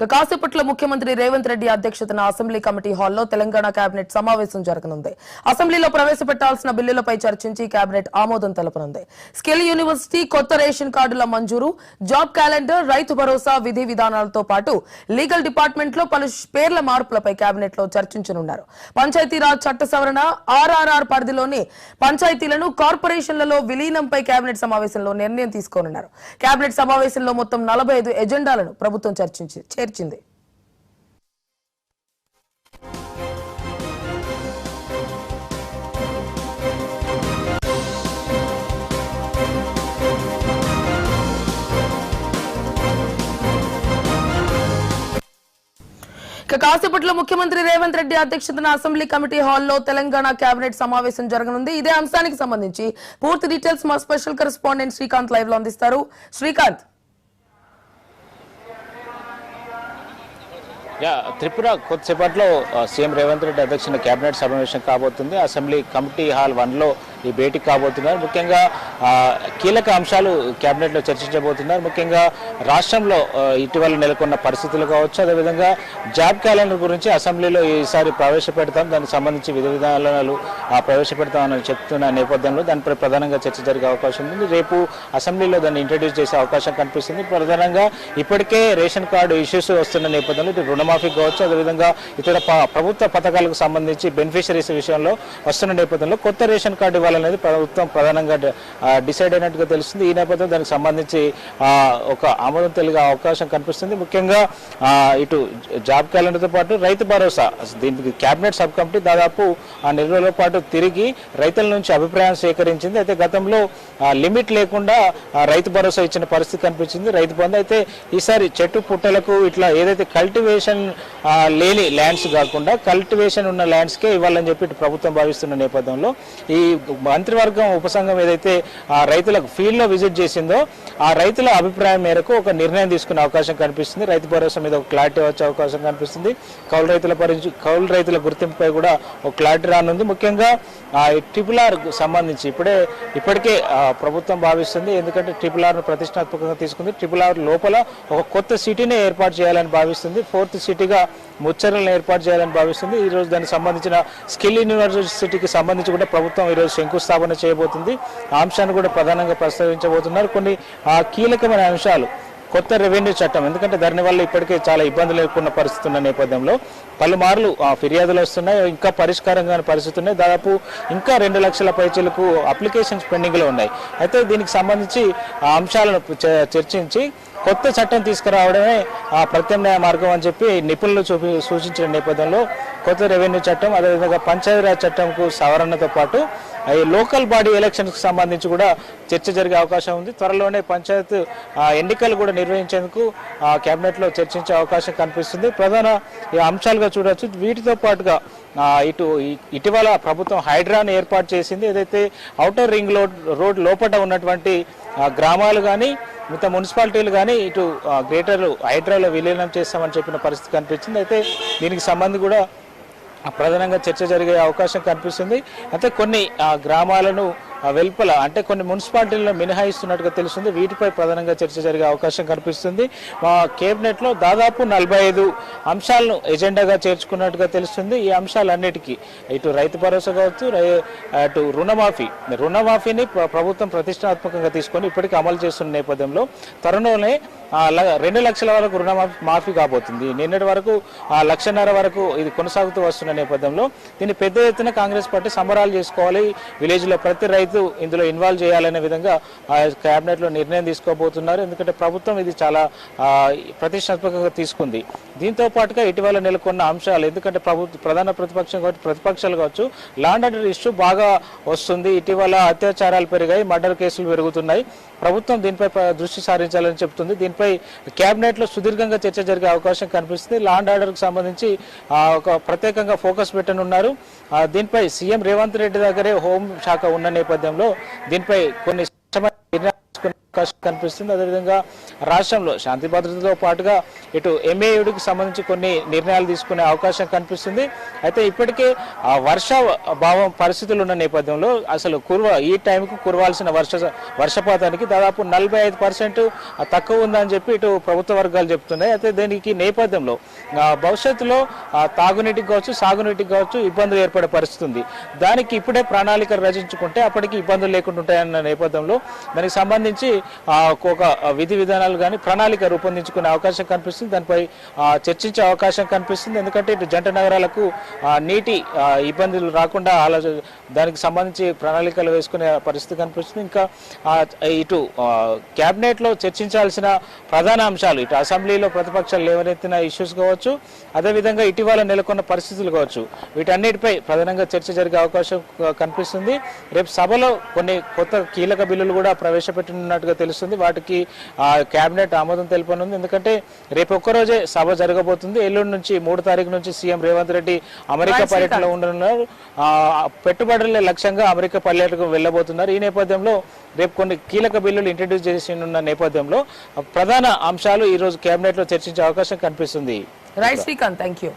కాసేపట్లో ముఖ్యమంత్రి రేవంత్ రెడ్డి అధ్యక్షతన అసెంబ్లీ కమిటీ హాల్లో తెలంగాణ కేబినెట్ సమావేశం జరగనుంది. అసెంబ్లీలో ప్రవేశపెట్టాల్సిన బిల్లులపై చర్చించి కేబినెట్ ఆమోదం తెలపనుంది. స్కిల్ యూనివర్సిటీ, కొత్త రేషన్ కార్డుల మంజూరు, జాబ్ క్యాలెండర్, రైతు భరోసా విధి విధానాలతో పాటు లీగల్ డిపార్ట్మెంట్ లో పలు పేర్ల మార్పులపై కేబినెట్ లో చర్చించనున్నారు. పంచాయతీరాజ్ చట్ట సవరణ, ఆర్ఆర్ఆర్ పరిధిలోని పంచాయతీలను కార్పొరేషన్లలో విలీనంపై కేబినెట్ సమావేశంలో నిర్ణయం తీసుకోనున్నారు. కేబినెట్ సమావేశంలో మొత్తం 45 ఎజెండాలను ప్రభుత్వం చేర్చింది. కాసేపట్లో ముఖ్యమంత్రి రేవంత్ రెడ్డి అధ్యక్షతన అసెంబ్లీ కమిటీ హాల్లో తెలంగాణ కేబినెట్ సమావేశం జరగనుంది. ఇదే అంశానికి సంబంధించి పూర్తి డీటెయిల్స్ మా స్పెషల్ కరెస్పాండెంట్ శ్రీకాంత్ లైవ్ లో అందిస్తారు. శ్రీకాంత్, త్రిపుర కొద్దిసేపట్లో సీఎం రేవంత్ రెడ్డి అధ్యక్షతన కేబినెట్ సమావేశం కాబోతుంది. అసెంబ్లీ కమిటీ హాల్ 1లో ఈ భేటీ కాబోతున్నారు. ముఖ్యంగా కీలక అంశాలు కేబినెట్లో చర్చించబోతున్నారు. ముఖ్యంగా రాష్ట్రంలో ఇటీవల నెలకొన్న పరిస్థితులు కావచ్చు, అదేవిధంగా జాబ్ క్యాలెండర్ గురించి అసెంబ్లీలో ఈసారి ప్రవేశపెడతాం, దానికి సంబంధించి విధి విధానాలు ప్రవేశపెడతామని చెప్తున్న నేపథ్యంలో దానిపై ప్రధానంగా చర్చ జరిగే అవకాశం ఉంది. రేపు అసెంబ్లీలో దాన్ని ఇంట్రడ్యూస్ చేసే అవకాశం కనిపిస్తుంది. ప్రధానంగా ఇప్పటికే రేషన్ కార్డు ఇష్యూస్ వస్తున్న నేపథ్యంలో ఇటు రుణమాఫీ కావచ్చు, అదేవిధంగా ఇతర ప్రభుత్వ పథకాలకు సంబంధించి బెనిఫిషరీస్ విషయంలో వస్తున్న నేపథ్యంలో కొత్త రేషన్ కార్డు ఇవ్వాలనేది ప్రభుత్వం ప్రధానంగా డిసైడ్ అయినట్టుగా తెలుస్తుంది. ఈ నేపథ్యం దానికి సంబంధించి ఒక ఆమోదం తెలిగే అవకాశం కనిపిస్తుంది. ముఖ్యంగా ఇటు జాబ్ క్యాలెండర్తో పాటు రైతు భరోసా, దీనికి కేబినెట్ సబ్ కమిటీ దాదాపు 4 రోజుల పాటు తిరిగి రైతుల నుంచి అభిప్రాయం సేకరించింది. అయితే గతంలో లిమిట్ లేకుండా రైతు భరోసా ఇచ్చిన పరిస్థితి కనిపించింది. రైతు బంధు అయితే ఈసారి చెట్టు పుట్టలకు ఇట్లా ఏదైతే కల్టివేషన్ లేని ల్యాండ్స్ కాకుండా కల్టివేషన్ ఉన్న ల్యాండ్స్కే ఇవ్వాలని చెప్పి ప్రభుత్వం భావిస్తున్న నేపథ్యంలో ఈ మంత్రివర్గం ఉపసంఘం ఏదైతే రైతులకు ఫీల్డ్లో విజిట్ చేసిందో ఆ రైతుల అభిప్రాయం మేరకు ఒక నిర్ణయం తీసుకునే అవకాశం కనిపిస్తుంది. రైతు భరోసా మీద ఒక క్లారిటీ వచ్చే అవకాశం కనిపిస్తుంది. కౌలు రైతుల గుర్తింపుపై కూడా ఒక క్లారిటీ రానుంది. ముఖ్యంగా RRR సంబంధించి ఇప్పటికే ప్రభుత్వం భావిస్తుంది. ఎందుకంటే RRRను ప్రతిష్టాత్మకంగా తీసుకుంది. RRR లోపల ఒక కొత్త సిటీని ఏర్పాటు చేయాలని భావిస్తుంది. 4th సిటీగా ముచ్చర్లను ఏర్పాటు చేయాలని భావిస్తుంది. ఈరోజు దానికి సంబంధించిన స్కిల్ యూనివర్సిటీకి సంబంధించి కూడా ప్రభుత్వం ఈరోజు శంకుస్థాపన చేయబోతుంది. ఆ అంశాన్ని కూడా ప్రధానంగా ప్రస్తావించబోతున్నారు. కొన్ని కీలకమైన అంశాలు, కొత్త రెవెన్యూ చట్టం, ఎందుకంటే దాని వల్ల ఇప్పటికే చాలా ఇబ్బందులు ఎదుర్కొన్న పరిస్థితి ఉన్న నేపథ్యంలో పలుమార్లు ఫిర్యాదులు వస్తున్నాయి, ఇంకా పరిష్కారం కాని పరిస్థితి ఉన్నాయి. దాదాపు ఇంకా 2 లక్షల పైచీలకు అప్లికేషన్స్ పెండింగ్లో ఉన్నాయి. అయితే దీనికి సంబంధించి ఆ అంశాలను చర్చించి కొత్త చట్టం తీసుకురావడమే ప్రత్యామ్నాయ మార్గం అని చెప్పి నిపుణులు సూచించిన నేపథ్యంలో కొత్త రెవెన్యూ చట్టం, అదేవిధంగా పంచాయతీరాజ్ చట్టంకు సవరణతో పాటు ఈ లోకల్ బాడీ ఎలక్షన్స్కి సంబంధించి కూడా చర్చ జరిగే అవకాశం ఉంది. త్వరలోనే పంచాయత్ ఎన్నికలు కూడా నిర్వహించేందుకు కేబినెట్లో చర్చించే అవకాశం కనిపిస్తుంది. ప్రధాన అంశాలుగా చూడవచ్చు. వీటితో పాటుగా ఇటీవల ప్రభుత్వం హైడ్రాను ఏర్పాటు చేసింది. ఏదైతే ఔటర్ రింగ్ రోడ్ లోపల ఉన్నటువంటి గ్రామాలు కానీ మిగతా మున్సిపాలిటీలు కానీ ఇటు గ్రేటర్ హైడ్రాలో విలీనం చేస్తామని చెప్పిన పరిస్థితి కనిపించింది. అయితే దీనికి సంబంధించి కూడా ప్రధానంగా చర్చ జరిగే అవకాశం కనిపిస్తుంది. అయితే కొన్ని గ్రామాలను వెలుపల అంటే కొన్ని మున్సిపాలిటీలను మినహాయిస్తున్నట్టుగా తెలుస్తుంది. వీటిపై ప్రధానంగా చర్చ జరిగే అవకాశం కనిపిస్తుంది. కేబినెట్లో దాదాపు 45 అంశాలను ఎజెండాగా చేర్చుకున్నట్టుగా తెలుస్తుంది. ఈ అంశాలన్నిటికీ ఇటు రైతు భరోసా కావచ్చు, అటు రుణమాఫీని ప్రభుత్వం ప్రతిష్టాత్మకంగా తీసుకొని ఇప్పటికీ అమలు చేస్తున్న నేపథ్యంలో త్వరలోనే 2 లక్షల వరకు రుణమాఫీ కాబోతుంది. నిన్నటి వరకు 1.5 లక్షల వరకు ఇది కొనసాగుతూ వస్తున్న నేపథ్యంలో దీన్ని పెద్ద ఎత్తున కాంగ్రెస్ పార్టీ సంబరాలు చేసుకోవాలి, విలేజ్లో ప్రతి రైతు ఇందులో ఇన్వాల్వ్ చేయాలనే విధంగా కేబినెట్ లో నిర్ణయం తీసుకోబోతున్నారు. ఎందుకంటే ప్రభుత్వం ఇది చాలా ప్రతిష్టాత్మకంగా తీసుకుంది. దీంతో పాటుగా ఇటీవల నెలకొన్న అంశాలు, ఎందుకంటే ప్రధాన ప్రతిపక్షాలు కావచ్చు, ల్యాండ్ ఆర్డర్ ఇష్యూ బాగా వస్తుంది. ఇటీవల అత్యాచారాలు పెరిగాయి, మర్డర్ కేసులు పెరుగుతున్నాయి. ప్రభుత్వం దీనిపై దృష్టి సారించాలని చెప్తుంది. దీనిపై కేబినెట్ లో సుదీర్ఘంగా చర్చ జరిగే అవకాశం కనిపిస్తుంది. ల్యాండ్ ఆర్డర్ కు సంబంధించి ఒక ప్రత్యేకంగా ఫోకస్ పెట్టనున్నారు. దీనిపై సీఎం రేవంత్ రెడ్డి దగ్గరే హోం శాఖ ఉన్న నేపథ్యంలో దీనిపై కొన్ని అవకాశం కనిపిస్తుంది. అదేవిధంగా రాష్ట్రంలో శాంతి భద్రతతో పాటుగా ఇటు ఎంఏయుడికి సంబంధించి కొన్ని నిర్ణయాలు తీసుకునే అవకాశం కనిపిస్తుంది. అయితే ఇప్పటికే వర్షాభావం పరిస్థితులు ఉన్న నేపథ్యంలో అసలు ఈ టైంకు కురవాల్సిన వర్షపాతానికి దాదాపు 45% తక్కువ ఉందని చెప్పి ఇటు ప్రభుత్వ వర్గాలు చెప్తున్నాయి. అయితే దీనికి నేపథ్యంలో భవిష్యత్తులో తాగునీటికి కావచ్చు, సాగునీటికి కావచ్చు ఇబ్బందులు ఏర్పడే పరిస్థితి ఉంది. దానికి ఇప్పుడే ప్రణాళిక రచించుకుంటే అప్పటికి ఇబ్బందులు లేకుండా ఉంటాయన్న నేపథ్యంలో దానికి సంబంధించి ఒక విధి విధానాలు కానీ ప్రణాళిక రూపొందించుకునే అవకాశం కనిపిస్తుంది. దానిపై చర్చించే అవకాశం కనిపిస్తుంది. ఎందుకంటే ఇటు జంట నగరాలకు నీటి ఇబ్బందులు రాకుండా దానికి సంబంధించి ప్రణాళికలు వేసుకునే పరిస్థితి కనిపిస్తుంది. ఇంకా ఇటు కేబినెట్ లో చర్చించాల్సిన ప్రధాన అంశాలు ఇటు అసెంబ్లీలో ప్రతిపక్షాలు లేవనెత్తిన ఇష్యూస్ కావచ్చు, అదేవిధంగా ఇటీవల నెలకొన్న పరిస్థితులు కావచ్చు, వీటన్నిటిపై ప్రధానంగా చర్చ జరిగే అవకాశం కనిపిస్తుంది. రేపు సభలో కొన్ని కొత్త కీలక బిల్లులు కూడా ప్రవేశపెట్టనున్నట్టుగా తెలుస్తుంది. వాటికి కేబినెట్ ఆమోదం తెలుపనుంది. ఎందుకంటే రేపు ఒక్కరోజే సభ జరగబోతుంది. ఎల్లుండి నుంచి 3 తారీఖు నుంచి సీఎం రేవంత్ రెడ్డి అమెరికా పర్యటనలో ఉండనున్నారు. పెట్టుబడుల లక్ష్యంగా అమెరికా పర్యటనకు వెళ్లబోతున్నారు. ఈ నేపథ్యంలో రేపు కొన్ని కీలక బిల్లులు ఇంట్రడ్యూస్ చేసిన నేపథ్యంలో ప్రధాన అంశాలు ఈ రోజు కేబినెట్ లో చర్చించే అవకాశం కనిపిస్తుంది. Right Srikanth, thank you.